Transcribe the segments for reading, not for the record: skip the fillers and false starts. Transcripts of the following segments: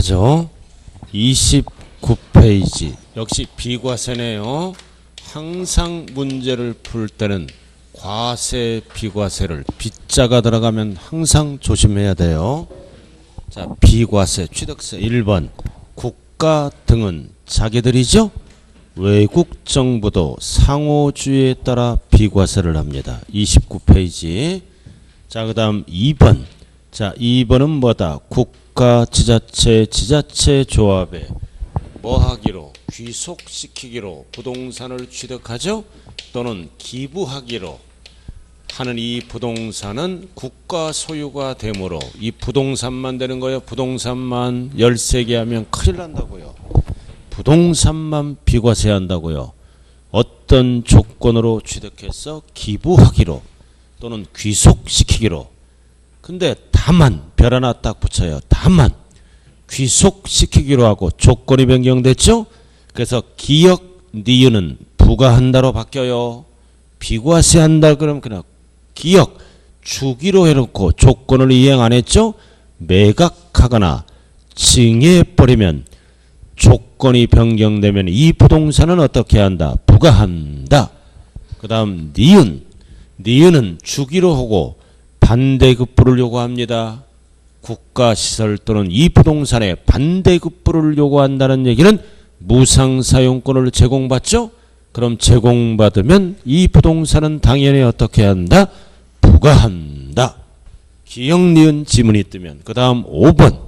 하죠. 29페이지 역시 비과세네요. 항상 문제를 풀 때는 과세, 비과세를 빗자가 들어가면 항상 조심해야 돼요. 자, 비과세, 취득세 1번 국가 등은 자기들이죠. 외국 정부도 상호주의에 따라 비과세를 합니다. 29페이지. 자, 그 다음 2번. 자, 2번은 뭐다? 국가, 지자체, 지자체 조합에 뭐 하기로? 귀속시키기로 부동산을 취득하죠? 또는 기부하기로 하는 이 부동산은 국가 소유가 되므로 이 부동산만 되는 거예요. 부동산만 13개 하면 큰일 난다고요. 부동산만 비과세한다고요. 어떤 조건으로 취득해서 기부하기로 또는 귀속시키기로. 근데 다만 별 하나 딱 붙여요. 다만 귀속시키기로 하고 조건이 변경됐죠. 그래서 기역 니은은 부과한다로 바뀌어요. 비과세한다 그러면 그냥 기역 주기로 해놓고 조건을 이행 안 했죠. 매각하거나 증여해버리면 조건이 변경되면 이 부동산은 어떻게 한다? 부과한다. 그 다음 니은은 주기로 하고 반대급부를 요구합니다. 국가시설 또는 이 부동산에 반대급부를 요구한다는 얘기는 무상사용권을 제공받죠? 그럼 제공받으면 이 부동산은 당연히 어떻게 한다? 부과한다. 기역 니은 지문이 뜨면 그 다음 5번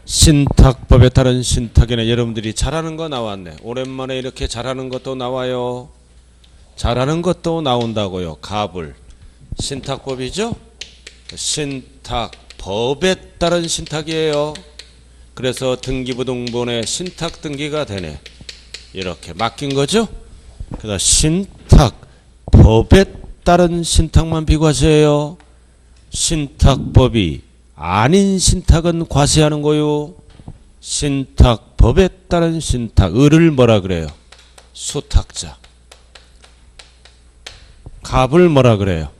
신탁법에 따른 신탁에는 여러분들이 잘하는 거 나왔네. 오랜만에 이렇게 잘하는 것도 나와요. 잘하는 것도 나온다고요. 갑을 신탁법이죠. 신탁법에 따른 신탁이에요. 그래서 등기부등본에 신탁 등기가 되네. 이렇게 맡긴 거죠. 그래서 신탁법에 따른 신탁만 비과세예요. 신탁법이 아닌 신탁은 과세하는 거요. 신탁법에 따른 신탁. 을을 뭐라 그래요? 수탁자. 갑을 뭐라 그래요?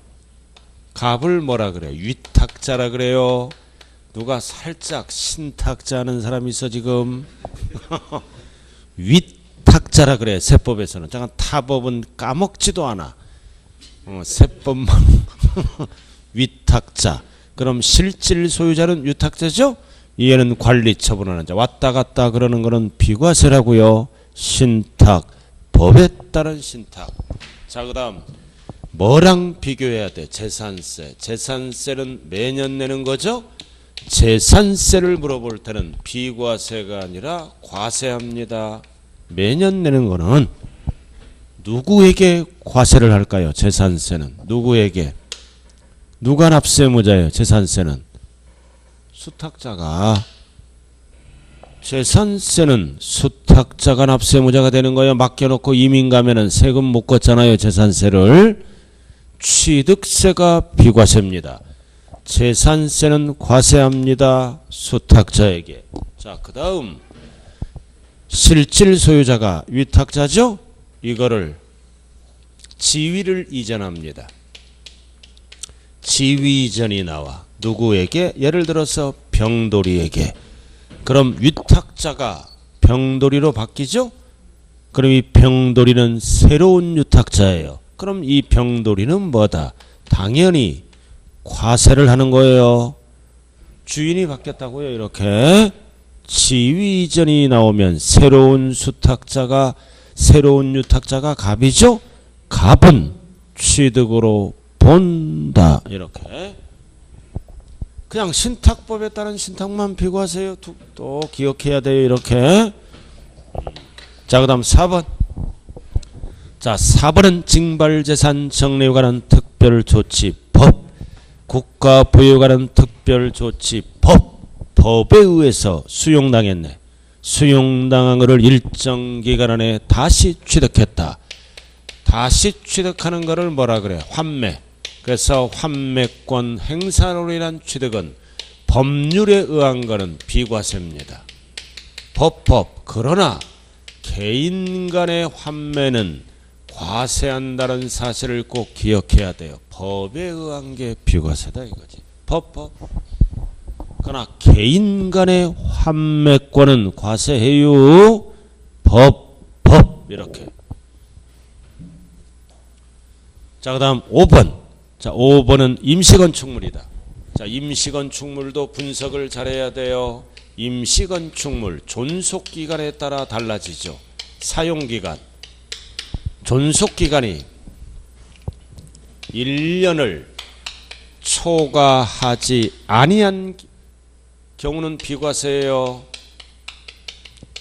갑을 뭐라 그래요? 위탁자라 그래요. 누가 살짝 신탁자 하는 사람이 있어 지금? 위탁자라 그래. 세법에서는. 잠깐 타법은 까먹지도 않아. 세법만 위탁자. 그럼 실질 소유자는 위탁자죠? 얘는 관리 처분하는 자. 왔다 갔다 그러는 거는 비과세라고요. 신탁. 법에 따른 신탁. 자, 그 다음 뭐랑 비교해야 돼? 재산세. 재산세는 매년 내는 거죠? 재산세를 물어볼 때는 비과세가 아니라 과세합니다. 매년 내는 거는 누구에게 과세를 할까요? 재산세는 누구에게? 누가 납세무자예요? 재산세는 수탁자가. 재산세는 수탁자가 납세무자가 되는 거예요. 맡겨놓고 이민 가면은 세금 못 걷잖아요. 재산세를. 취득세가 비과세입니다. 재산세는 과세합니다. 수탁자에게. 자, 그 다음 실질 소유자가 위탁자죠. 이거를 지위를 이전합니다. 지위 이전이 나와. 누구에게? 예를 들어서 병돌이에게. 그럼 위탁자가 병돌이로 바뀌죠. 그럼 이 병돌이는 새로운 위탁자예요. 그럼 이 병돌이는 뭐다? 당연히 과세를 하는 거예요. 주인이 바뀌었다고요. 이렇게 지위 이전이 나오면 새로운 수탁자가, 새로운 유탁자가 갑이죠. 갑은 취득으로 본다. 이렇게 그냥 신탁법에 따른 신탁만 비과세요. 또 기억해야 돼요. 이렇게. 자, 그 다음 4번. 자, 4번은 징발재산 정리에 관한 특별조치법. 국가 보유에 관한 특별조치법. 법에 의해서 수용당했네. 수용당한 것을 일정 기간 안에 다시 취득했다. 다시 취득하는 것을 뭐라 그래요? 환매. 그래서 환매권 행사로 인한 취득은 법률에 의한 것은 비과세입니다. 법. 그러나 개인 간의 환매는 과세한다는 사실을 꼭 기억해야 돼요. 법에 의한 게 비과세다 이거지. 법. 그러나 개인 간의 판매권은 과세해요. 법 이렇게. 자, 그 다음 5번. 자, 5번은 임시건축물이다. 자, 임시건축물도 분석을 잘해야 돼요. 임시건축물 존속기간에 따라 달라지죠. 사용기간. 존속기간이 1년을 초과하지 아니한 경우는 비과세예요.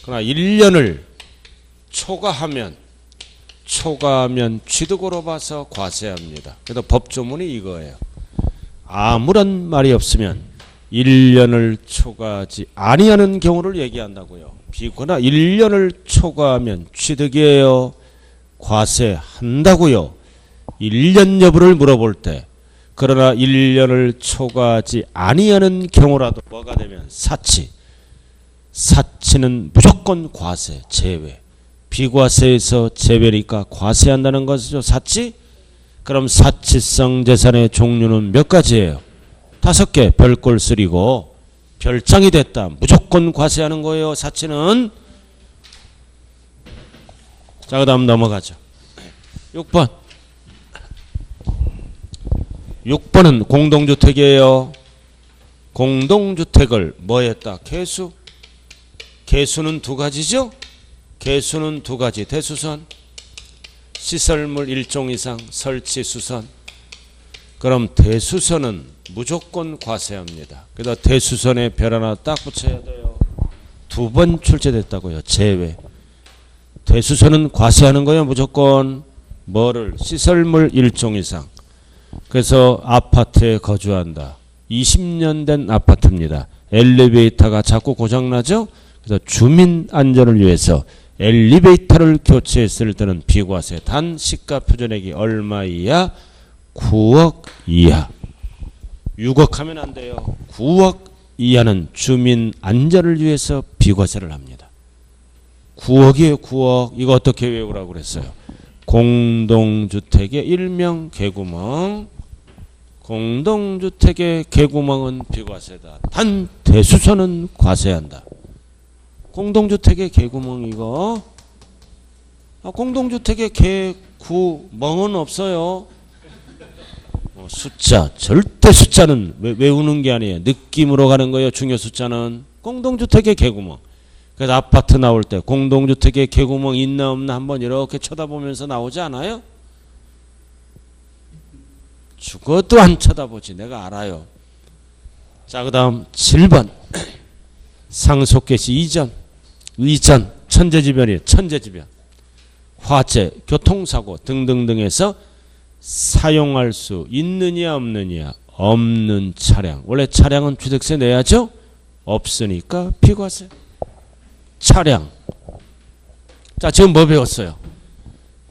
그러나 1년을 초과하면 취득으로 봐서 과세합니다. 그래서 법조문이 이거예요. 아무런 말이 없으면 1년을 초과하지 아니하는 경우를 얘기한다고요. 비거나 1년을 초과하면 취득이에요. 과세한다고요. 1년 여부를 물어볼 때. 그러나 1년을 초과하지 아니하는 경우라도 뭐가 되면 사치. 사치는 무조건 과세, 제외. 비과세에서 제외니까 과세한다는 것이죠. 사치? 그럼 사치성 재산의 종류는 몇 가지예요? 5개. 별꼴 쓰리고 별장이 됐다. 무조건 과세하는 거예요. 사치는. 자, 그 다음 넘어가죠. 6번. 6번은 공동주택이에요. 공동주택을 뭐 했다? 개수. 개수는 두 가지죠? 개수는 두 가지. 대수선. 시설물 1종 이상 설치 수선. 그럼 대수선은 무조건 과세합니다. 그래서 대수선에 별 하나 딱 붙여야 돼요. 2번 출제됐다고요. 제외. 대수선은 과세하는 거예요. 무조건. 뭐를? 시설물 1종 이상. 그래서 아파트에 거주한다. 20년 된 아파트입니다. 엘리베이터가 자꾸 고장나죠? 그래서 주민 안전을 위해서 엘리베이터를 교체했을 때는 비과세. 단 시가 표준액이 얼마 이하? 9억 이하. 6억 하면 안 돼요. 9억 이하는 주민 안전을 위해서 비과세를 합니다. 9억이에요. 9억. 이거 어떻게 외우라고 그랬어요? 공동주택의 일명 개구멍. 공동주택의 개구멍은 비과세다. 단 대수선은 과세한다. 공동주택의 개구멍 이거. 공동주택의 개구멍은 없어요. 숫자. 절대 숫자는 외우는 게 아니에요. 느낌으로 가는 거예요. 중요 숫자는. 공동주택의 개구멍. 그래서 아파트 나올 때 공동주택에 개구멍 있나 없나 한번 이렇게 쳐다보면서 나오지 않아요? 죽어도 안 쳐다보지. 내가 알아요. 자, 그 다음 7번. 상속개시 이전, 이전, 천재지변이에요. 천재지변. 화재, 교통사고 등등등에서 사용할 수 있느냐 없느냐. 없는 차량. 원래 차량은 취득세 내야죠? 없으니까 비과세. 차량. 자, 지금 뭐 배웠어요?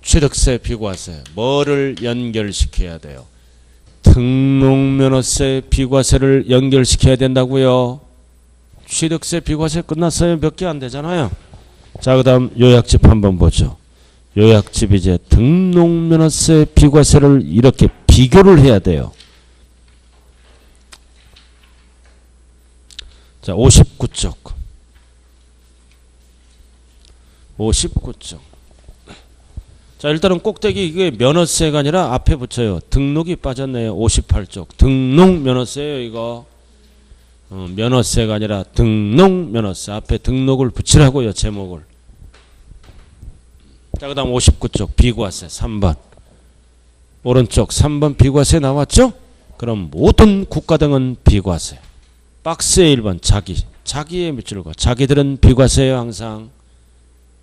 취득세, 비과세. 뭐를 연결시켜야 돼요? 등록면허세, 비과세를 연결시켜야 된다고요. 취득세, 비과세 끝났어요. 몇 개 안 되잖아요. 자, 그 다음 요약집 한번 보죠. 요약집 이제 등록면허세, 비과세를 이렇게 비교를 해야 돼요. 자, 59쪽. 59쪽. 자, 일단은 꼭대기 이게 면허세가 아니라 앞에 붙여요. 등록이 빠졌네요. 58쪽. 등록 면허세예요, 이거. 면허세가 아니라 등록 면허세. 앞에 등록을 붙이라고요, 제목을. 자, 그다음 59쪽 비과세 3번. 오른쪽 3번 비과세 나왔죠? 그럼 모든 국가 등은 비과세. 박스에 1번 자기의 밑줄과 자기들은 비과세예요, 항상.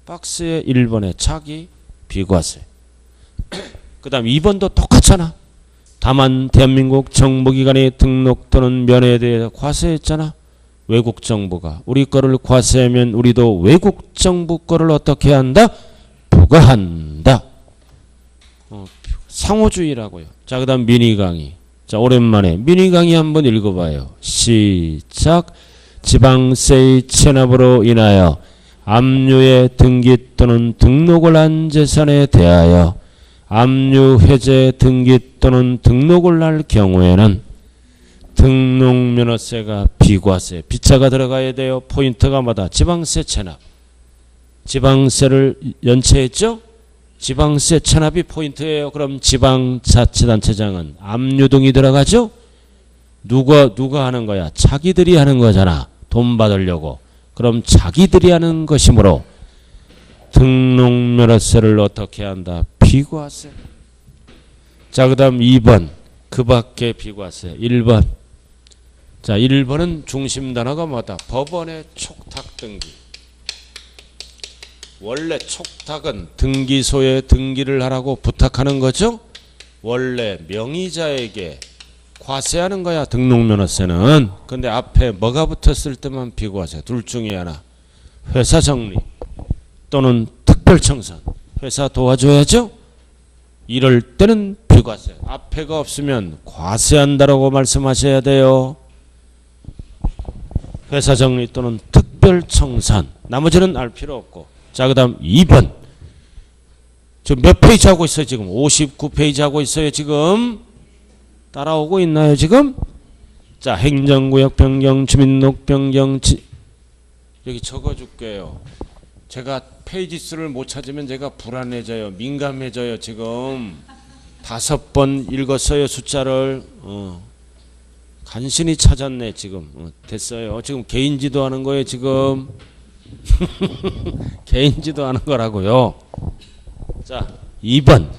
박스에 1번에 자기 비과세. 그 다음 2번도 똑같잖아. 다만 대한민국 정부기관의 등록 또는 면허에 대해 과세했잖아. 외국 정부가 우리 거를 과세하면 우리도 외국 정부 거를 어떻게 한다? 부과한다. 상호주의라고요. 자, 그 다음 미니 강의. 자, 오랜만에 미니 강의 한번 읽어봐요. 시작. 지방세의 체납으로 인하여 압류의 등기 또는 등록을 한 재산에 대하여 압류 해제 등기 또는 등록을 할 경우에는 등록면허세가 비과세. 빗자가 들어가야 돼요. 포인트가 뭐다? 지방세 체납. 지방세를 연체했죠? 지방세 체납이 포인트예요. 그럼 지방자치단체장은 압류등이 들어가죠? 누가 하는 거야? 자기들이 하는 거잖아. 돈 받으려고. 그럼 자기들이 하는 것이므로 등록면허세를 어떻게 한다? 비과세. 자, 그 다음 2번. 그 밖에 비과세. 1번. 자, 1번은 중심 단어가 뭐다? 법원의 촉탁 등기. 원래 촉탁은 등기소에 등기를 하라고 부탁하는 거죠? 원래 명의자에게 과세하는 거야, 등록면허세는. 근데 앞에 뭐가 붙었을 때만 비과세. 둘 중에 하나. 회사 정리 또는 특별청산. 회사 도와줘야죠? 이럴 때는 비과세. 앞에가 없으면 과세한다라고 말씀하셔야 돼요. 회사 정리 또는 특별청산. 나머지는 알 필요 없고. 자, 그 다음 2번. 지금 몇 페이지 하고 있어요? 지금 59페이지 하고 있어요. 지금 따라오고 있나요? 지금? 자, 행정구역 변경, 주민록 변경. 여기 적어줄게요. 제가 페이지 수를 못 찾으면 제가 불안해져요. 민감해져요. 지금 5번 읽었어요. 숫자를. 간신히 찾았네. 지금 됐어요. 지금 개인지도 하는 거예요. 지금 개인지도 하는 거라고요. 자, 2번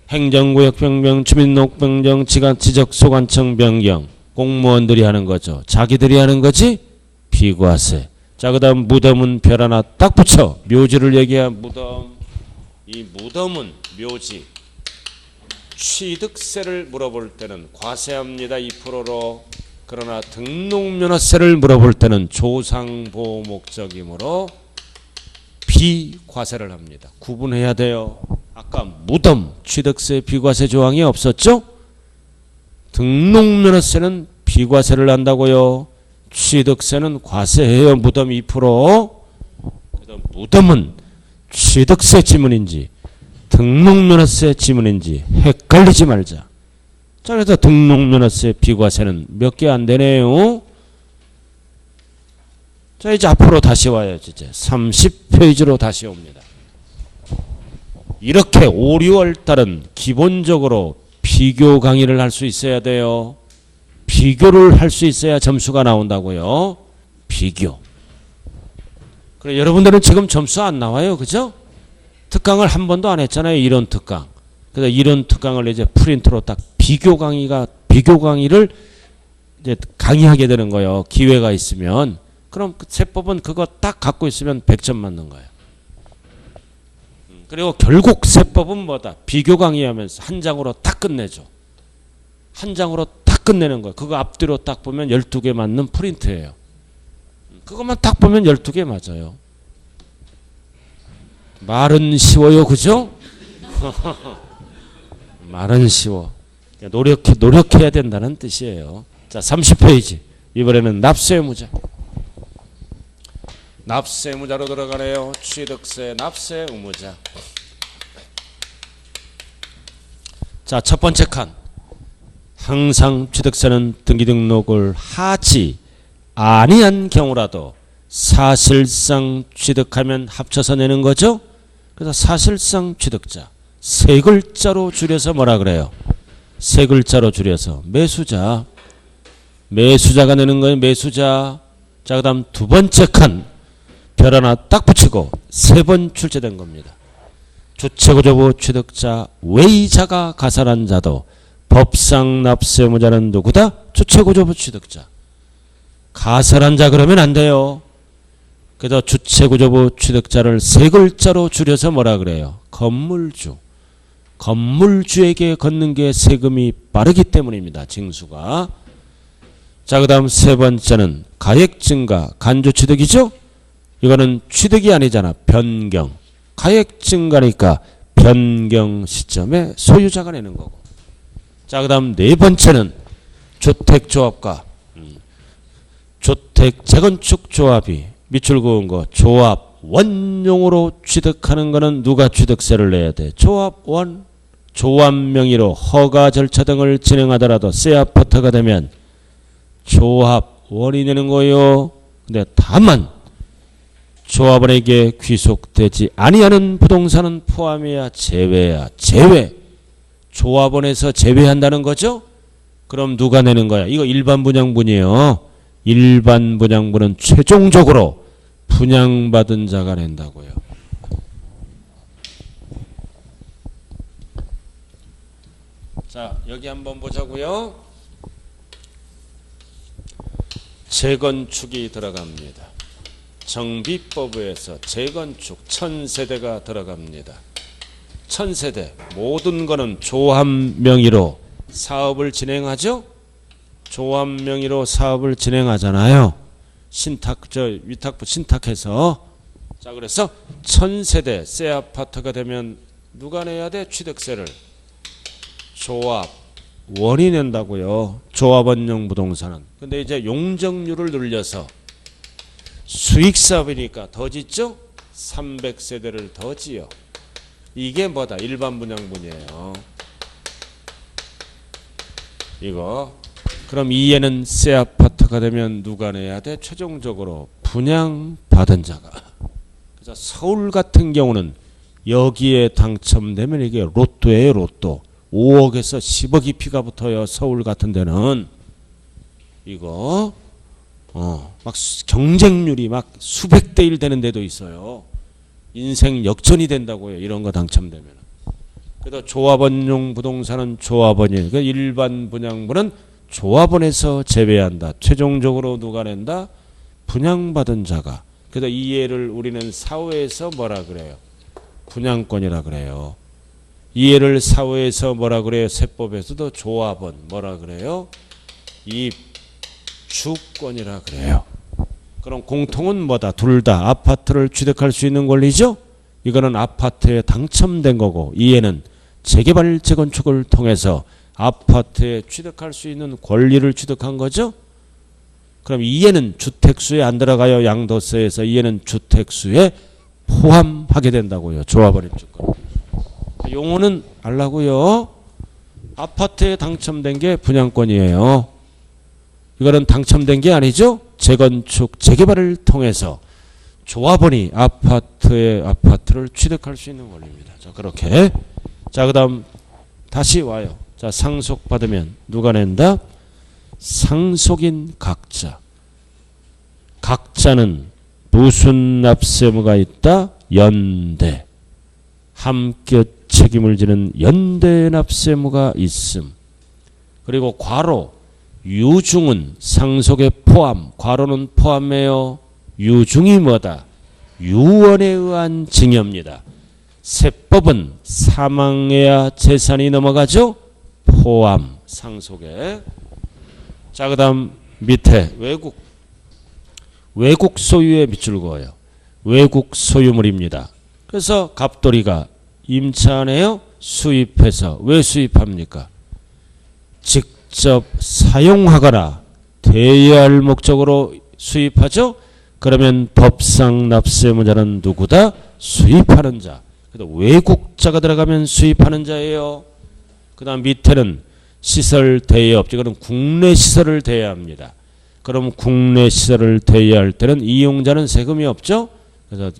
행정구역 변경, 주민록 변경, 지적소관청 변경. 공무원들이 하는 거죠. 자기들이 하는 거지? 비과세. 자, 그 다음 무덤은 별 하나 딱 붙여. 묘지를 얘기한 무덤. 이 무덤은 묘지. 취득세를 물어볼 때는 과세합니다. 2%로. 그러나 등록면허세를 물어볼 때는 조상보호 목적이므로 비과세를 합니다. 구분해야 돼요. 아까 무덤 취득세 비과세 조항이 없었죠? 등록면허세는 비과세를 한다고요. 취득세는 과세해요. 무덤 2%. 무덤은 취득세 지문인지 등록면허세 지문인지 헷갈리지 말자. 자, 그래서 등록면허세 비과세는 몇 개 안 되네요. 자, 이제 앞으로 다시 와야지. 이제 30페이지로 다시 옵니다. 이렇게 5, 6월 달은 기본적으로 비교 강의를 할 수 있어야 돼요. 비교를 할 수 있어야 점수가 나온다고요. 비교. 그래, 여러분들은 지금 점수 안 나와요. 그죠? 특강을 한 번도 안 했잖아요. 이론 특강. 그래서 이론 특강을 이제 프린트로 딱 비교 강의를 이제 강의하게 되는 거예요. 기회가 있으면. 그럼 그 세법은 그거 딱 갖고 있으면 100점 맞는 거예요. 그리고 결국 세법은 뭐다? 비교 강의하면서 한 장으로 딱 끝내죠. 한 장으로 딱 끝내는 거예요. 그거 앞뒤로 딱 보면 12개 맞는 프린트예요. 그것만 딱 보면 12개 맞아요. 말은 쉬워요. 그죠? 말은 쉬워. 노력해야 된다는 뜻이에요. 자, 30페이지. 이번에는 납세의무자. 납세의무자로 들어가네요. 취득세, 납세의무자. 자, 첫 번째 칸. 항상 취득세는 등기 등록을 하지 아니한 경우라도 사실상 취득하면 합쳐서 내는 거죠. 그래서 사실상 취득자. 세 글자로 줄여서 뭐라 그래요? 세 글자로 줄여서 매수자. 매수자가 내는 거예요. 매수자. 자, 그 다음 두 번째 칸. 별 하나 딱 붙이고 세 번 출제된 겁니다. 주체구조부 취득자 외이자가 가산한 자도 법상 납세의무자는 누구다? 주체구조부 취득자. 가산한 자 그러면 안 돼요. 그래서 주체구조부 취득자를 세 글자로 줄여서 뭐라 그래요? 건물주. 건물주에게 걷는 게 세금이 빠르기 때문입니다. 징수가. 자, 그 다음 세 번째는 가액 증가 간주취득이죠. 이거는 취득이 아니잖아. 변경. 가액 증가니까 변경 시점에 소유자가 내는 거고. 자, 그 다음 네 번째는 주택조합과 주택 재건축 조합이 밑줄 그은 거 조합 원용으로 취득하는 거는 누가 취득세를 내야 돼? 조합원. 조합 명의로 허가 절차 등을 진행하더라도 세아파트가 되면 조합원이 되는 거요. 근데 다만 조합원에게 귀속되지 아니하는 부동산은 포함이야 제외야. 제외. 조합원에서 제외한다는 거죠. 그럼 누가 내는 거야? 이거 일반 분양분이에요. 일반 분양분은 최종적으로 분양받은 자가 낸다고요. 자, 여기 한번 보자고요. 재건축이 들어갑니다. 정비법에서 재건축 1000세대가 들어갑니다. 1000세대 모든 거는 조합 명의로 사업을 진행하죠. 조합 명의로 사업을 진행하잖아요. 위탁부 신탁해서. 자, 그래서 1000세대 새 아파트가 되면 누가 내야 돼? 취득세를. 조합원이 낸다고요. 조합원용 부동산은. 근데 이제 용적률을 늘려서 수익사업이니까 더 짓죠? 300세대를 더 지어. 이게 뭐다? 일반 분양분이에요. 이거. 그럼 이에는 새 아파트가 되면 누가 내야 돼? 최종적으로 분양받은 자가. 그래서 서울 같은 경우는 여기에 당첨되면 이게 로또예요. 로또. 5억에서 10억이 피가 붙어요. 서울 같은 데는. 이거 막 경쟁률이 막 수백 대 1 되는 데도 있어요. 인생 역전이 된다고요. 이런 거 당첨되면. 그래서 조합원용 부동산은 조합원이에요. 그러니까 일반 분양분은 조합원에서 제외한다. 최종적으로 누가 낸다? 분양받은 자가. 그래서 이 예를 우리는 사회에서 뭐라 그래요? 분양권이라 그래요. 이 예를 사회에서 뭐라 그래요? 세법에서도 조합원 뭐라 그래요? 입주권이라 그래요. 그럼 공통은 뭐다? 둘 다 아파트를 취득할 수 있는 권리죠? 이거는 아파트에 당첨된 거고, 이에는 재개발 재건축을 통해서 아파트에 취득할 수 있는 권리를 취득한 거죠? 그럼 이에는 주택수에 안 들어가요. 양도세에서 이에는 주택수에 포함하게 된다고요. 조합원 입주권. 용어는 알라고요. 아파트에 당첨된 게 분양권이에요. 이거는 당첨된 게 아니죠. 재건축, 재개발을 통해서 조합원이 아파트를 취득할 수 있는 권리입니다. 자, 그렇게. 자, 그 다음 다시 와요. 자, 상속받으면 누가 낸다? 상속인 각자. 각자는 무슨 납세의무가 있다? 연대. 함께 책임을 지는 연대 납세의무가 있음. 그리고 과로 유중은 상속에 포함. 과로는 포함해요. 유중이 뭐다? 유언에 의한 징여입니다. 세법은 사망해야 재산이 넘어가죠? 포함. 상속에. 자, 그 다음 밑에 외국 소유에 밑줄 그어요. 외국 소유물입니다. 그래서 갑돌이가 임차안에요 수입해서. 왜 수입합니까? 직접 사용하거나 대여할 목적으로 수입하죠. 그러면 법상 납세의무자는 누구다? 수입하는 자. 그래서 외국자가 들어가면 수입하는 자예요. 그 다음 밑에는 시설 대여업. 이거는 국내 시설을 대여합니다. 그럼 국내 시설을 대여할 때는 이용자는 세금이 없죠. 그래서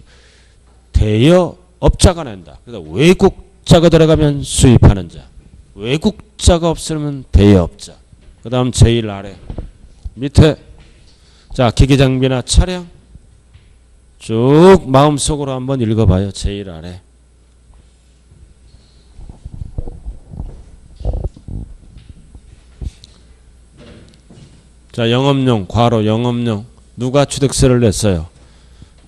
대여업자가 낸다. 그래서 외국자가 들어가면 수입하는 자. 외국자가 없으면 대여업자. 그 다음 제일 아래 밑에. 자, 기기장비나 차량 쭉 마음속으로 한번 읽어봐요. 제일 아래. 자, 영업용, 과로 영업용. 누가 취득세를 냈어요?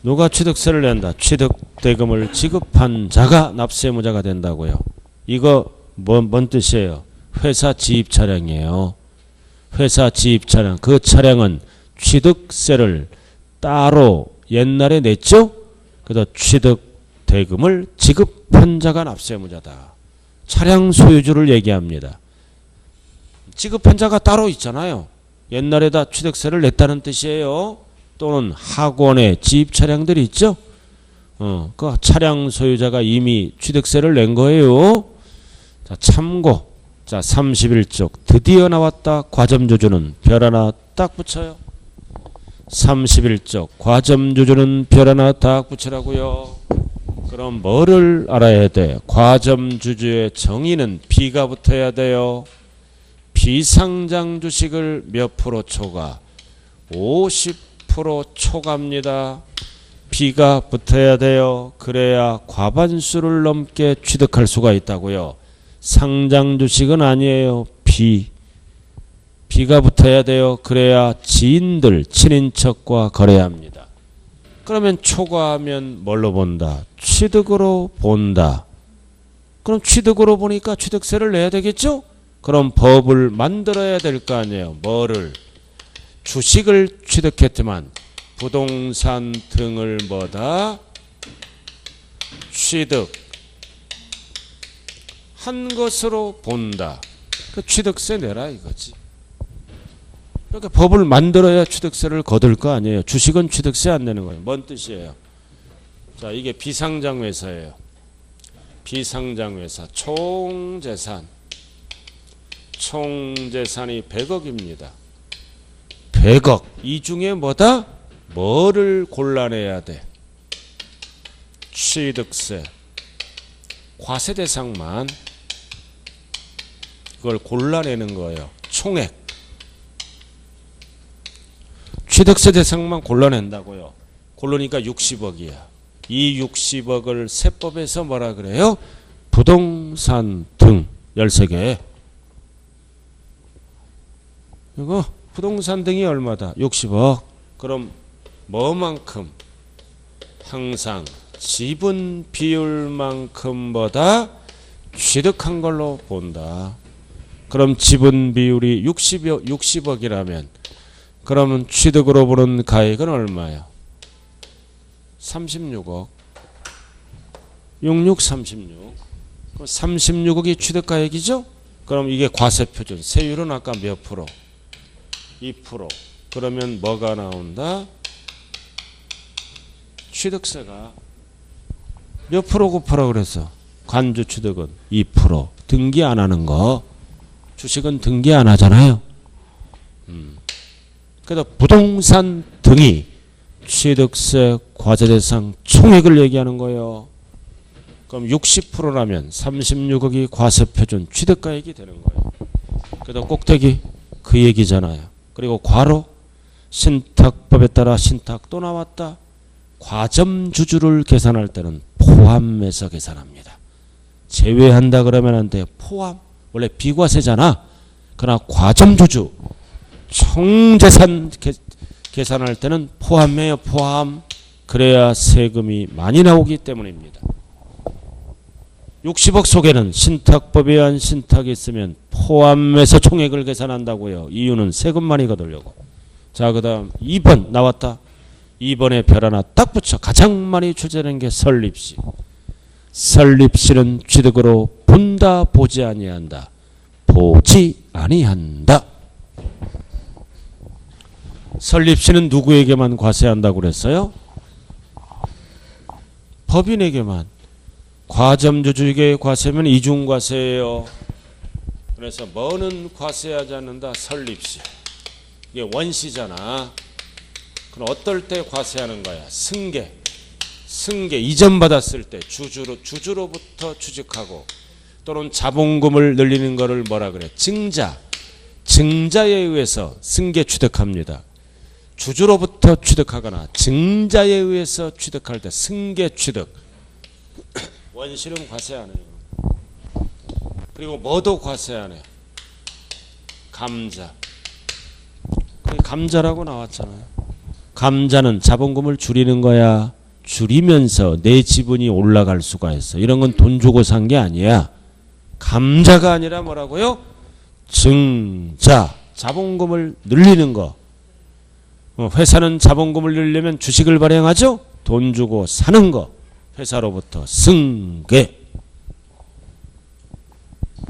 누가 취득세를 낸다? 취득대금을 지급한 자가 납세의무자가 된다고요. 이거 뭔 뜻이에요? 회사 지입 차량이에요. 회사 지입 차량. 그 차량은 취득세를 따로 옛날에 냈죠? 그래서 취득대금을 지급한 자가 납세의무자다. 차량 소유주를 얘기합니다. 지급한 자가 따로 있잖아요. 옛날에다 취득세를 냈다는 뜻이에요. 또는 학원에 지입 차량들이 있죠. 그 차량 소유자가 이미 취득세를 낸 거예요. 자, 참고 자, 31쪽 드디어 나왔다. 과점주주는 별 하나 딱 붙여요. 31쪽 과점주주는 별 하나 딱 붙이라고요. 그럼 뭐를 알아야 돼? 과점주주의 정의는 B가 붙어야 돼요. 비상장 주식을 몇 프로 초과? 50% 초과입니다. B가 붙어야 돼요. 그래야 과반수를 넘게 취득할 수가 있다고요. 상장 주식은 아니에요. B가 붙어야 돼요. 그래야 지인들, 친인척과 거래합니다. 그러면 초과하면 뭘로 본다? 취득으로 본다. 그럼 취득으로 보니까 취득세를 내야 되겠죠? 그럼 법을 만들어야 될 거 아니에요. 뭐를? 주식을 취득했지만 부동산 등을 뭐다? 취득한 것으로 본다. 그 취득세 내라 이거지. 그러니까 법을 만들어야 취득세를 거둘 거 아니에요. 주식은 취득세 안 내는 거예요. 뭔 뜻이에요? 자, 이게 비상장회사예요. 비상장회사 총재산이 100억입니다. 100억. 이 중에 뭐다? 뭐를 골라내야 돼? 취득세. 과세 대상만 그걸 골라내는 거예요. 총액. 취득세 대상만 골라낸다고요. 고르니까 60억이야. 이 60억을 세법에서 뭐라 그래요? 부동산 등 13개. 이거 부동산 등이 얼마다? 60억. 그럼 뭐만큼? 항상 지분 비율만큼보다 취득한 걸로 본다. 그럼 지분 비율이 60억이라면 그러면 취득으로 보는 가액은 얼마야? 36억. 36. 36억이 취득가액이죠? 그럼 이게 과세표준. 세율은 아까 몇 프로? 2%. 그러면 뭐가 나온다? 취득세가 몇 프로 곱하라 그랬어? 관주 취득은 2%. 등기 안 하는 거. 주식은 등기 안 하잖아요. 그래서 부동산 등이 취득세 과세 대상 총액을 얘기하는 거예요. 그럼 60%라면 36억이 과세표준 취득가액이 되는 거예요. 그래서 꼭대기 그 얘기잖아요. 그리고 괄호 신탁법에 따라 신탁 또 나왔다. 과점주주를 계산할 때는 포함해서 계산합니다. 제외한다 그러면 안 돼요. 포함. 원래 비과세잖아. 그러나 과점주주 총재산 계산할 때는 포함해요. 포함. 그래야 세금이 많이 나오기 때문입니다. 60억 속에는 신탁법에 의한 신탁이 있으면 포함해서 총액을 계산한다고요. 이유는 세금 많이 거두려고. 자, 그 다음 2번 나왔다. 2번에 별 하나 딱 붙여. 가장 많이 출제되는 게 설립시. 설립시는 취득으로 본다 보지 아니한다. 보지 아니한다. 설립시는 누구에게만 과세한다고 그랬어요? 법인에게만. 과점주주에게 과세면 이중과세예요. 그래서 뭐는 과세하지 않는다? 설립시. 이게 원시잖아. 그럼 어떨 때 과세하는 거야? 승계. 이전 받았을 때 주주로부터 취득하고 또는 자본금을 늘리는 거를 뭐라 그래? 증자에 의해서 승계 취득합니다. 주주로부터 취득하거나 증자에 의해서 취득할 때 승계 취득. 원시는 과세 안 해요. 그리고 뭐도 과세 안 해요. 감자. 감자라고 나왔잖아요. 감자는 자본금을 줄이는 거야. 줄이면서 내 지분이 올라갈 수가 있어. 이런 건 돈 주고 산 게 아니야. 감자가 아니라 뭐라고요? 증자. 자본금을 늘리는 거. 회사는 자본금을 늘리려면 주식을 발행하죠? 돈 주고 사는 거. 회사로부터 승계.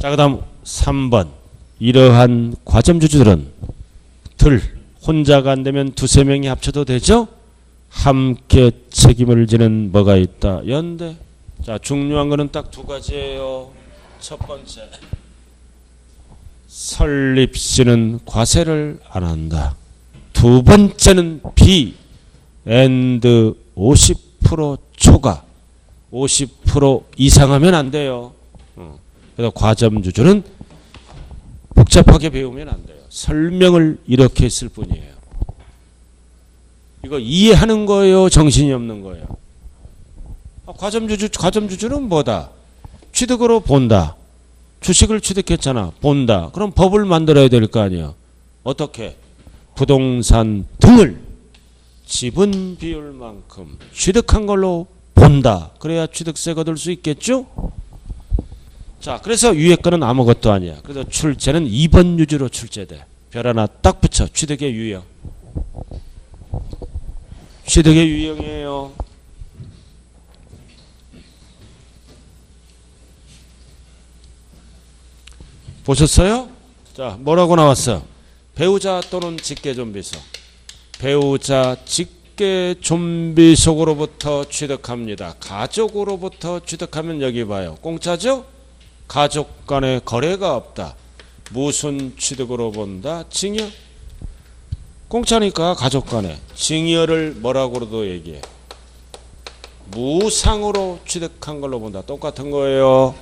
자, 그 다음 3번. 이러한 과점주주들은 혼자가 안 되면 두세 명이 합쳐도 되죠? 함께 책임을 지는 뭐가 있다? 연대. 자, 중요한 거는 딱 두 가지예요. 첫 번째. 설립시는 과세를 안 한다. 두 번째는 B and 50% 초과 50% 이상하면 안 돼요. 그래서 과점주주는 복잡하게 배우면 안 돼요. 설명을 이렇게 했을 뿐이에요. 이거 이해하는 거예요? 정신이 없는 거예요? 과점주주는 뭐다? 취득으로 본다. 주식을 취득했잖아. 본다. 그럼 법을 만들어야 될 거 아니야. 어떻게? 부동산 등을 지분 비율만큼 취득한 걸로 본다. 그래야 취득세 거둘 수 있겠죠? 자, 그래서 위에 거는 아무것도 아니야. 그래서 출제는 2번 유주로 출제돼. 별 하나 딱 붙여. 취득의 유형. 취득의 유형이에요. 보셨어요? 자, 뭐라고 나왔어? 배우자 또는 직계존비속. 배우자 직계존비속으로부터 취득합니다. 가족으로부터 취득하면 여기 봐요. 공짜죠? 가족 간의 거래가 없다. 무슨 취득으로 본다? 증여. 공짜니까 가족 간에. 증여를 뭐라고도 얘기해. 무상으로 취득한 걸로 본다. 똑같은 거예요.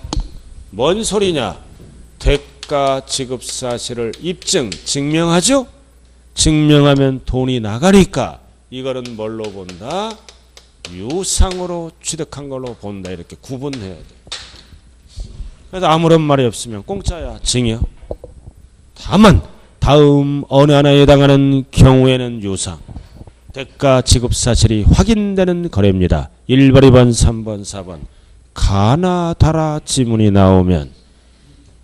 뭔 소리냐? 대가 지급 사실을 입증, 증명하죠? 증명하면 돈이 나가니까 이거는 뭘로 본다? 유상으로 취득한 걸로 본다. 이렇게 구분해야 돼. 그래서 아무런 말이 없으면 공짜야. 증여. 다만 다음 어느 하나에 해당하는 경우에는 유상. 대가 지급 사실이 확인되는 거래입니다. 1번, 2번, 3번, 4번. 가나다라 지문이 나오면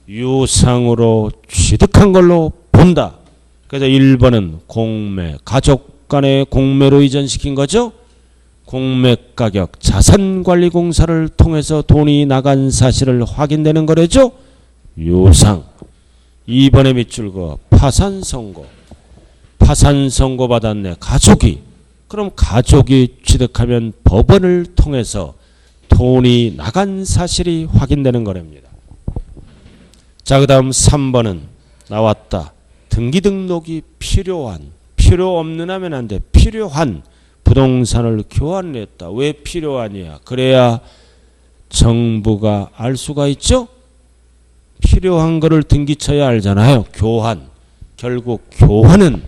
유상으로 취득한 걸로 본다. 그래서 1번은 공매, 가족 간의 공매로 이전시킨 거죠. 공매 가격, 자산관리공사를 통해서 돈이 나간 사실을 확인되는 거래죠. 유상. 2번의 밑줄 그어 파산선고. 파산선고 받았네. 가족이. 그럼 가족이 취득하면 법원을 통해서 돈이 나간 사실이 확인되는 거랍니다. 자, 그 다음 3번은 나왔다. 등기등록이 필요한. 필요 없는 하면 안 돼. 필요한 부동산을 교환했다. 왜 필요하냐? 그래야 정부가 알 수가 있죠? 필요한 거를 등기쳐야 알잖아요. 교환. 결국 교환은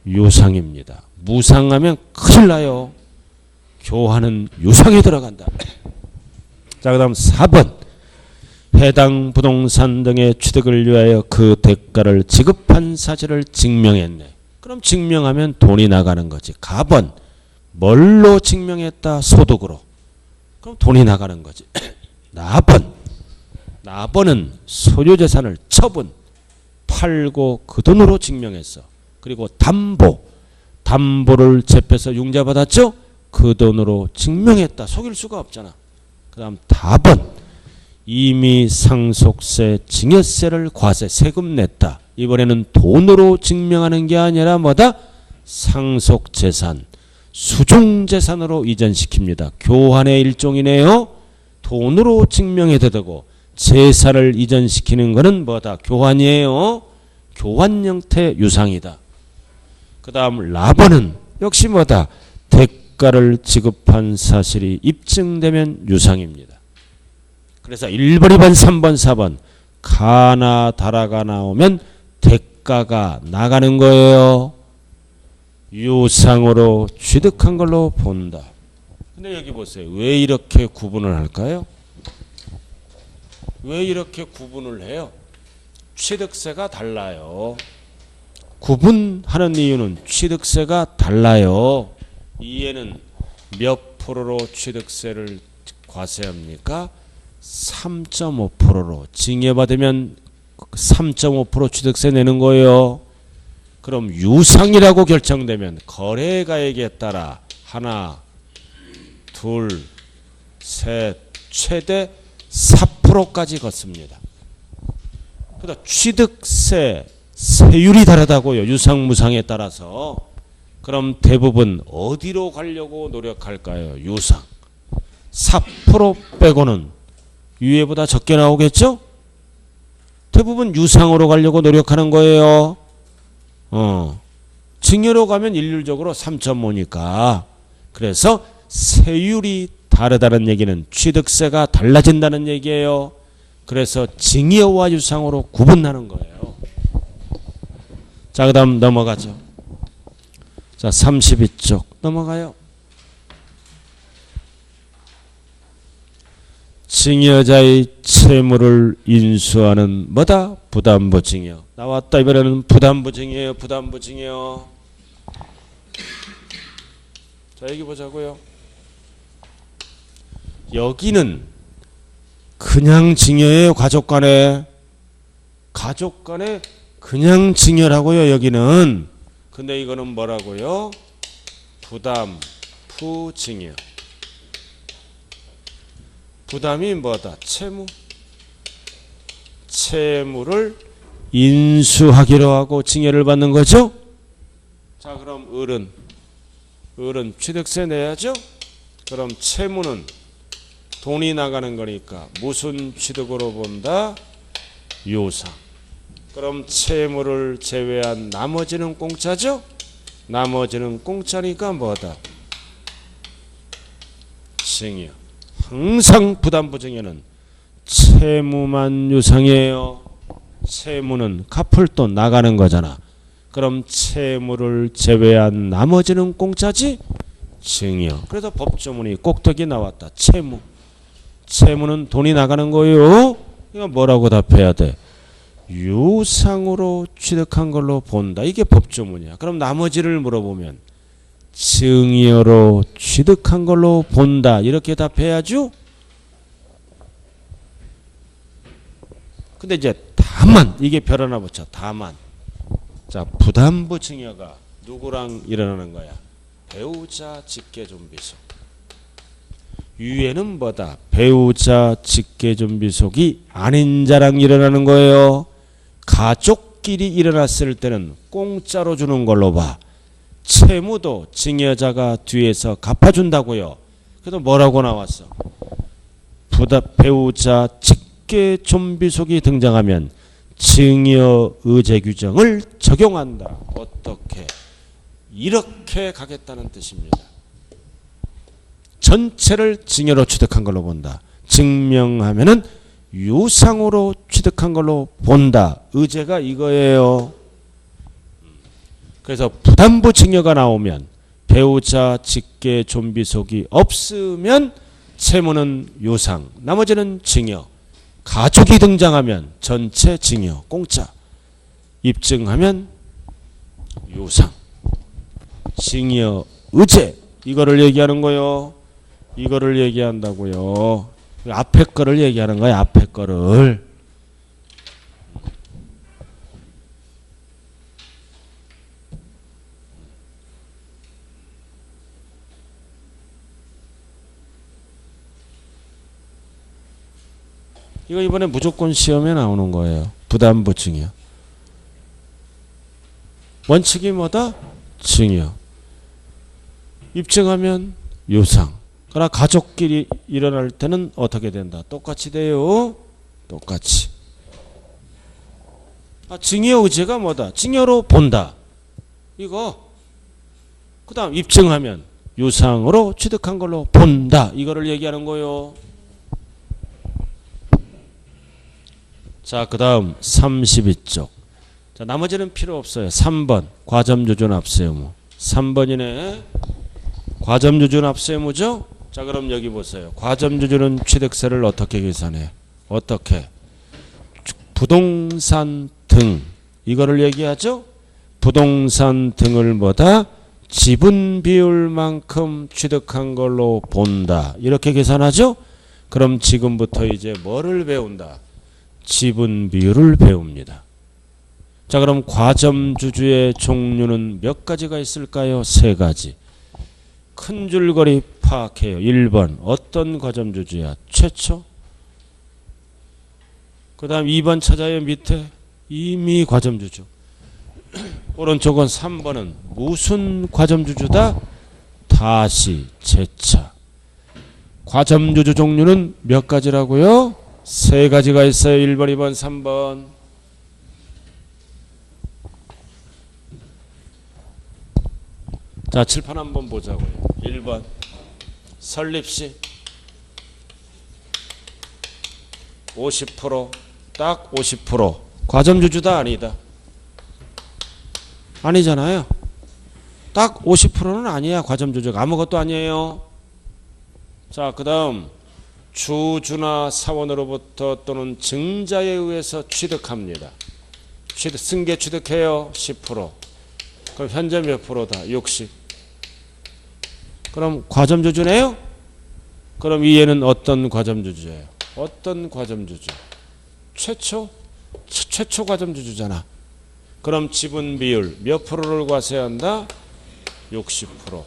유상입니다. 무상하면 큰일 나요. 교환은 유상에 들어간다. 자, 그 다음 4번. 해당 부동산 등의 취득을 위하여 그 대가를 지급한 사실을 증명했네. 그럼 증명하면 돈이 나가는 거지. 가번. 뭘로 증명했다? 소득으로. 그럼 돈이 나가는 거지. 나번. 나번은 소유재산을 처분. 팔고 그 돈으로 증명했어. 그리고 담보. 담보를 제패서 융자받았죠? 그 돈으로 증명했다. 속일 수가 없잖아. 그 다음 다번. 이미 상속세, 증여세를 과세, 세금 냈다. 이번에는 돈으로 증명하는 게 아니라 뭐다? 상속재산, 수중재산으로 이전시킵니다. 교환의 일종이네요. 돈으로 증명해도 되고 재산을 이전시키는 것은 뭐다? 교환이에요. 교환 형태 유상이다. 그 다음 라번은 역시 뭐다? 대가를 지급한 사실이 입증되면 유상입니다. 그래서 1번, 2번, 3번, 4번 가나다라가 나오면 대가가 나가는 거예요. 유상으로 취득한 걸로 본다. 근데 여기 보세요. 왜 이렇게 구분을 할까요? 왜 이렇게 구분을 해요? 취득세가 달라요. 구분하는 이유는 취득세가 달라요. 이에는 몇 프로로 취득세를 과세합니까? 3.5%로 증여받으면 3.5% 취득세 내는 거예요. 그럼 유상이라고 결정되면 거래가액에 따라 하나, 둘, 셋, 최대 4%까지 걷습니다. 그러니까 취득세 세율이 다르다고요. 유상, 무상에 따라서. 그럼 대부분 어디로 가려고 노력할까요? 유상. 4% 빼고는 위에보다 적게 나오겠죠? 대부분 유상으로 가려고 노력하는 거예요. 증여로 가면 일률적으로 3.5니까. 그래서 세율이 다르다는 얘기는 취득세가 달라진다는 얘기예요. 그래서 증여와 유상으로 구분하는 거예요. 자, 그 다음 넘어가죠. 자, 32쪽 넘어가요. 증여자의 채무를 인수하는 뭐다? 부담부 증여. 나왔다. 이번에는 부담부 증여예요. 부담부 증여. 자, 여기 보자고요. 여기는 그냥 증여예요. 가족 간에. 가족 간에 그냥 증여라고요. 여기는. 근데 이거는 뭐라고요? 부담부 증여. 부담이 뭐다? 채무. 채무를 인수하기로 하고 증여를 받는 거죠. 자, 그럼 을은 취득세 내야죠. 그럼 채무는 돈이 나가는 거니까 무슨 취득으로 본다? 유상. 그럼 채무를 제외한 나머지는 공짜죠. 나머지는 공짜니까 뭐다? 증여. 항상 부담부 증여는 채무만 유상이에요. 채무는 갚을 돈 나가는 거잖아. 그럼 채무를 제외한 나머지는 공짜지? 증여. 그래서 법조문이 꼭대기 나왔다. 채무. 채무는 돈이 나가는 거예요. 이거 뭐라고 답해야 돼? 유상으로 취득한 걸로 본다. 이게 법조문이야. 그럼 나머지를 물어보면 증여로 취득한 걸로 본다. 이렇게 답해야죠. 근데 이제 다만 이게 별 하나 붙여. 다만. 자, 부담부 증여가 누구랑 일어나는 거야? 배우자 직계존비속. 유예는 뭐다? 배우자 직계존비속이 아닌 자랑 일어나는 거예요. 가족끼리 일어났을 때는 공짜로 주는 걸로 봐. 채무도 증여자가 뒤에서 갚아준다고요. 그래서 뭐라고 나왔어? 배우자 직계존비속이 등장하면 증여 의제 규정을 적용한다. 어떻게? 이렇게 가겠다는 뜻입니다. 전체를 증여로 취득한 걸로 본다. 증명하면은 유상으로 취득한 걸로 본다. 의제가 이거예요. 그래서 부담부 증여가 나오면 배우자 직계 존비속이 없으면 채무는 유상, 나머지는 증여. 가족이 등장하면 전체 증여, 공짜. 입증하면 유상. 증여 의제. 이거를 얘기하는 거요. 이거를 얘기한다고요. 앞에 거를 얘기하는 거야. 앞에 거를. 이거 이번에 무조건 시험에 나오는 거예요. 부담부 증여. 원칙이 뭐다? 증여. 입증하면 유상. 그러나 가족끼리 일어날 때는 어떻게 된다? 똑같이 돼요. 똑같이. 증여 의제가 뭐다? 증여로 본다. 이거. 그 다음 입증하면 유상으로 취득한 걸로 본다. 이거를 얘기하는 거요. 자, 그 다음 32쪽. 자, 나머지는 필요 없어요. 3번 과점주준 압세의무. 3번이네. 과점주준 압세의무죠? 자, 그럼 여기 보세요. 과점주준은 취득세를 어떻게 계산해? 어떻게? 부동산 등 이거를 얘기하죠? 부동산 등을 뭐다? 지분 비율만큼 취득한 걸로 본다. 이렇게 계산하죠? 그럼 지금부터 이제 뭐를 배운다? 지분 비율을 배웁니다. 자, 그럼 과점주주의 종류는 몇 가지가 있을까요? 3가지. 큰 줄거리 파악해요. 1번 어떤 과점주주야? 최초. 그 다음 2번 찾아요. 밑에 이미 과점주주. 오른쪽은 3번은 무슨 과점주주다? 다시 재차. 과점주주 종류는 몇 가지라고요? 3가지가 있어요. 1번, 2번, 3번. 자, 칠판 한번 보자고요. 1번 설립시 50%, 딱 50%. 과점주주다 아니다? 아니잖아요. 딱 50%는 아니야. 과점주주가 아무것도 아니에요. 자, 그 다음 주주나 사원으로부터 또는 증자에 의해서 취득합니다. 승계 취득해요. 10%. 그럼 현재 몇 프로다? 60. 그럼 과점주주네요? 그럼 이해는 어떤 과점주주예요? 어떤 과점주주? 최초 과점주주잖아. 그럼 지분 비율 몇 프로를 과세한다? 60%.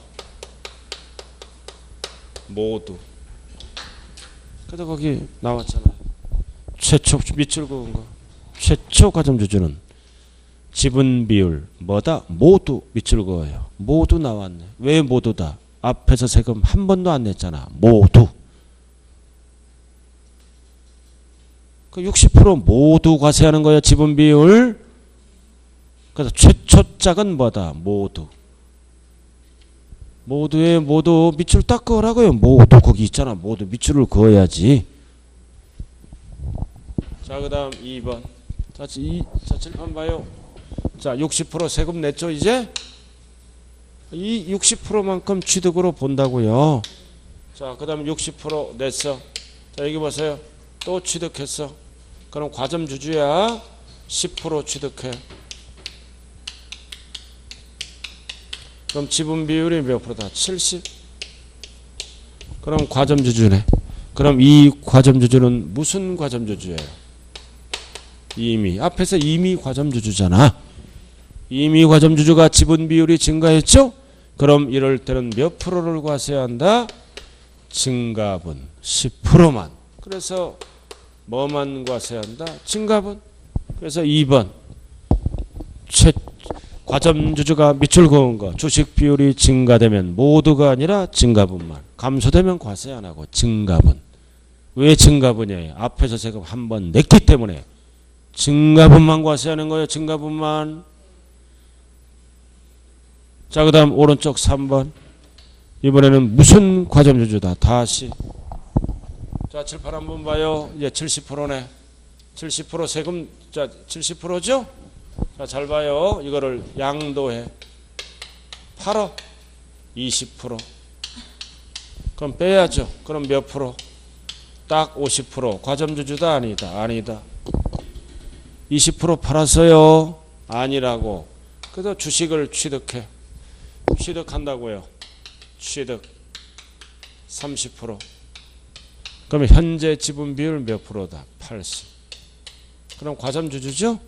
모두. 그래서 거기 나왔잖아요. 최초 밑줄 그은 거. 최초 과점주주는 지분 비율 뭐다? 모두 밑줄 그어요. 모두 나왔네. 왜 모두다? 앞에서 세금 한 번도 안 냈잖아. 모두. 그 60% 모두 과세하는 거예요. 지분 비율. 그래서 최초짝은 뭐다? 모두. 모두에 모두 밑줄 딱 그으라고요. 모두 거기 있잖아. 모두 밑줄을 그어야지. 자, 그 다음 2번. 자, 칠판 봐요. 자, 60% 세금 냈죠, 이제? 이 60%만큼 취득으로 본다고요. 자, 그 다음 60% 냈어. 자, 여기 보세요. 또 취득했어. 그럼 과점주주야. 10% 취득해. 그럼 지분 비율이 몇 프로다? 70. 그럼 과점주주네. 그럼 이 과점주주는 무슨 과점주주예요? 이미. 앞에서 이미 과점주주잖아. 이미 과점주주가 지분 비율이 증가했죠? 그럼 이럴 때는 몇 프로를 과세한다? 증가분 10%만. 그래서 뭐만 과세한다? 증가분. 그래서 2번 과점주주가 밑줄 그은 거. 주식 비율이 증가되면 모두가 아니라 증가분만. 감소되면 과세 안 하고 증가분. 왜 증가분이에요? 앞에서 세금 한 번 냈기 때문에 증가분만 과세하는 거예요. 증가분만. 자, 그 다음 오른쪽 3번. 이번에는 무슨 과점주주다? 다시. 자, 칠판 한번 봐요. 이제 70%네. 70% 세금, 자, 70%죠? 자, 잘 봐요. 이거를 양도해. 팔어. 20%. 그럼 빼야죠. 그럼 몇 프로? 딱 50%. 과점주주다 아니다? 아니다. 20% 팔았어요. 아니라고. 그래서 주식을 취득해. 취득한다고요. 취득 30%. 그러면 현재 지분 비율 몇 프로다? 80. 그럼 과점주주죠?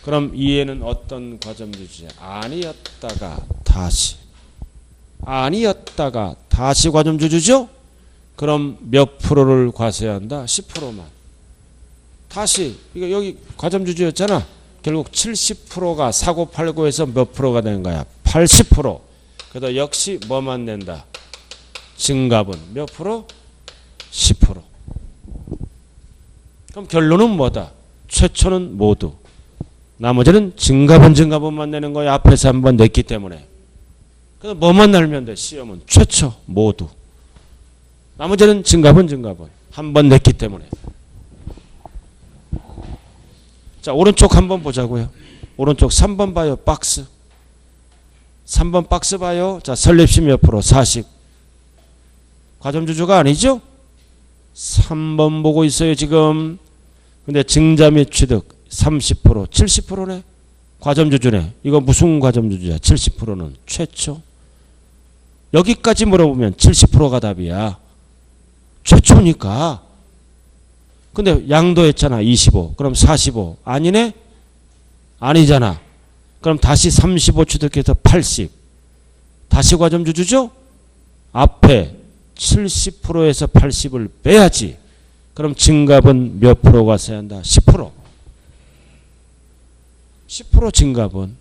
그럼 이해는 어떤 과점주주야? 아니었다가 다시. 아니었다가 다시 과점주주죠? 그럼 몇 프로를 과세한다? 10%만. 다시. 이거 여기 과점주주였잖아. 결국 70%가 사고 팔고 해서 몇 프로가 된 거야? 80%. 그래서 역시 뭐만 낸다? 증가분 몇 프로? 10%. 그럼 결론은 뭐다? 최초는 모두. 나머지는 증가분만 내는 거야. 앞에서 한번 냈기 때문에. 그래서 뭐만 날면 돼? 시험은 최초 모두. 나머지는 증가분 한 번 냈기 때문에. 자, 오른쪽 한번 보자고요. 오른쪽 3번 봐요. 박스. 3번 박스 봐요. 자, 설립시 몇 프로? 40. 과점주주가 아니죠? 3번 보고 있어요, 지금. 근데 증자 및 취득 30%, 70%네. 과점주주네. 이거 무슨 과점주주야? 70%는 최초. 여기까지 물어보면 70%가 답이야. 최초니까. 근데 양도했잖아. 25. 그럼 45. 아니네? 아니잖아. 그럼 다시 35 취득해서 80. 다시 과점주주죠? 앞에 70%에서 80을 빼야지. 그럼 증가분 몇 프로 과세한다? 10%. 10% 증가분.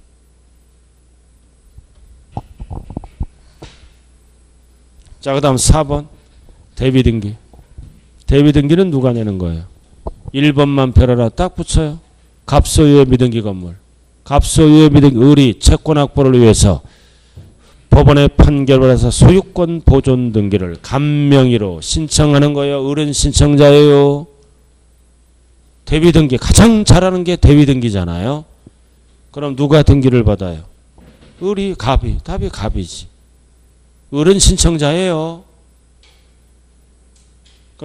자, 그 다음 4번. 대비등기. 대비등기는 누가 내는 거예요? 1번만 펴라라 딱 붙여요. 갑소유예 미등기 건물. 갑소유예 미등기 의리 채권 확보를 위해서 법원의 판결을 해서 소유권 보존 등기를 간명의로 신청하는 거예요. 어른 신청자예요. 대위 등기 가장 잘하는 게 대위 등기잖아요. 그럼 누가 등기를 받아요? 을이 갑이. 답이 갑이지. 을은 신청자예요.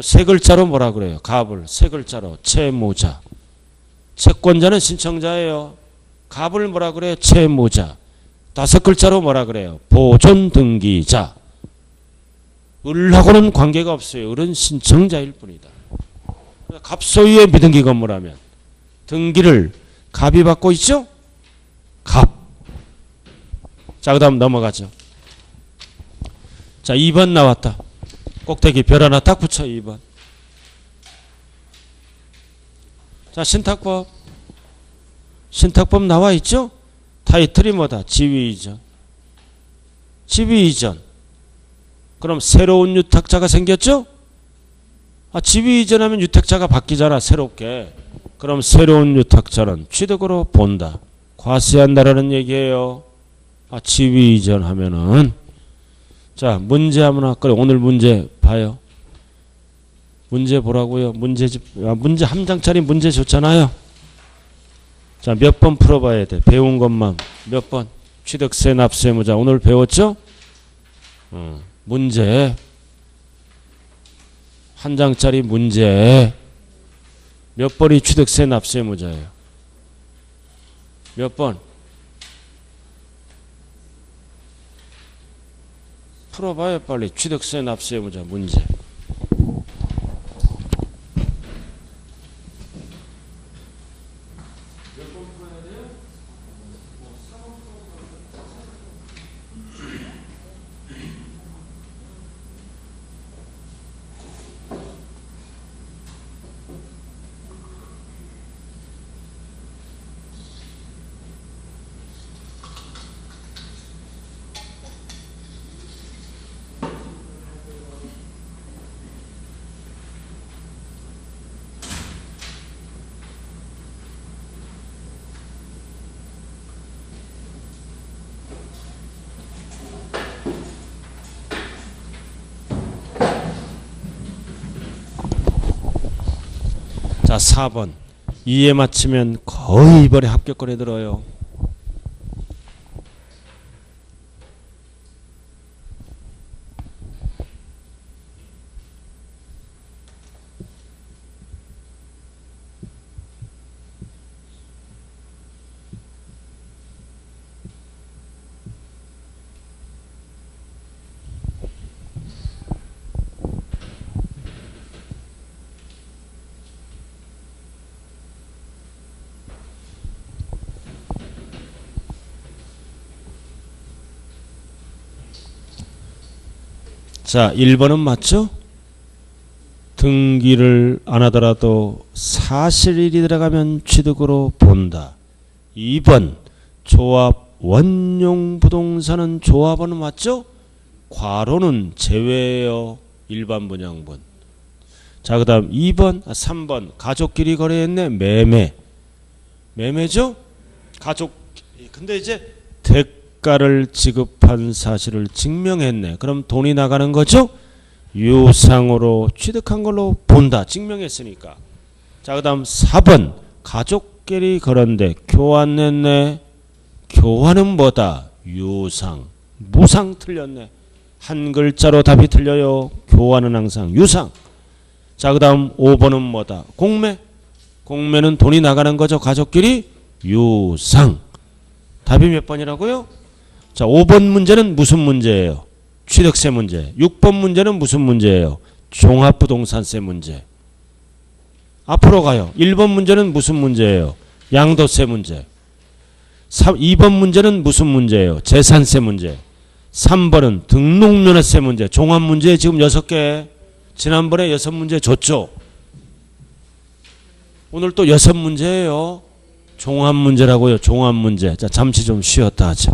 세 글자로 뭐라 그래요? 갑을 세 글자로 채무자. 채권자는 신청자예요. 갑을 뭐라 그래요? 채무자. 다섯 글자로 뭐라 그래요? 보존 등기자. 을하고는 관계가 없어요. 을은 신청자일 뿐이다. 갑소유의 미등기 건물하면 등기를 갑이 받고 있죠? 갑. 자, 그 다음 넘어가죠. 자, 2번 나왔다. 꼭대기 별 하나 딱 붙여. 2번. 자, 신탁법. 신탁법 나와 있죠? 타이틀이 뭐다? 지위이전. 지위이전. 그럼 새로운 유탁자가 생겼죠? 지위이전하면 유탁자가 바뀌잖아. 새롭게. 그럼 새로운 유탁자는 취득으로 본다. 과세한다라는 얘기예요. 지위이전하면은. 자, 문제 아무나. 그래, 오늘 문제 봐요. 문제 보라고요. 문제 한 장짜리 문제 줬잖아요. 자, 몇 번 풀어봐야 돼. 배운 것만. 몇 번? 취득세, 납세무자. 오늘 배웠죠? 문제. 한 장짜리 문제. 몇 번이 취득세, 납세무자예요? 몇 번? 풀어봐요, 빨리. 취득세, 납세무자 문제. 자, 4번. 2에 맞추면 거의 이번에 합격권에 들어요. 자, 1번은 맞죠? 등기를 안 하더라도 사실일이 들어가면 취득으로 본다. 2번 조합 원용 부동산은 조합은 맞죠? 과로는 제외예요. 일반 분양분. 자, 그 다음 3번 가족끼리 거래했네. 매매죠? 가족. 근데 이제 대가를 지급한 사실을 증명했네. 그럼 돈이 나가는 거죠? 유상으로 취득한 걸로 본다. 증명했으니까. 자, 그 다음 4번 가족끼리 걸었는데 교환했네. 교환은 뭐다? 유상. 무상 틀렸네. 한 글자로 답이 틀려요. 교환은 항상 유상. 자, 그 다음 5번은 뭐다? 공매. 공매는 돈이 나가는 거죠. 가족끼리 유상. 답이 몇 번이라고요? 자, 5번 문제는 무슨 문제예요? 취득세 문제. 6번 문제는 무슨 문제예요? 종합부동산세 문제. 앞으로 가요. 1번 문제는 무슨 문제예요? 양도세 문제. 2번 문제는 무슨 문제예요? 재산세 문제. 3번은 등록면허세 문제. 종합 문제 지금 6개. 지난번에 6문제 줬죠? 오늘 또 6문제예요. 종합 문제라고요. 종합 문제. 자, 잠시 좀 쉬었다 하죠.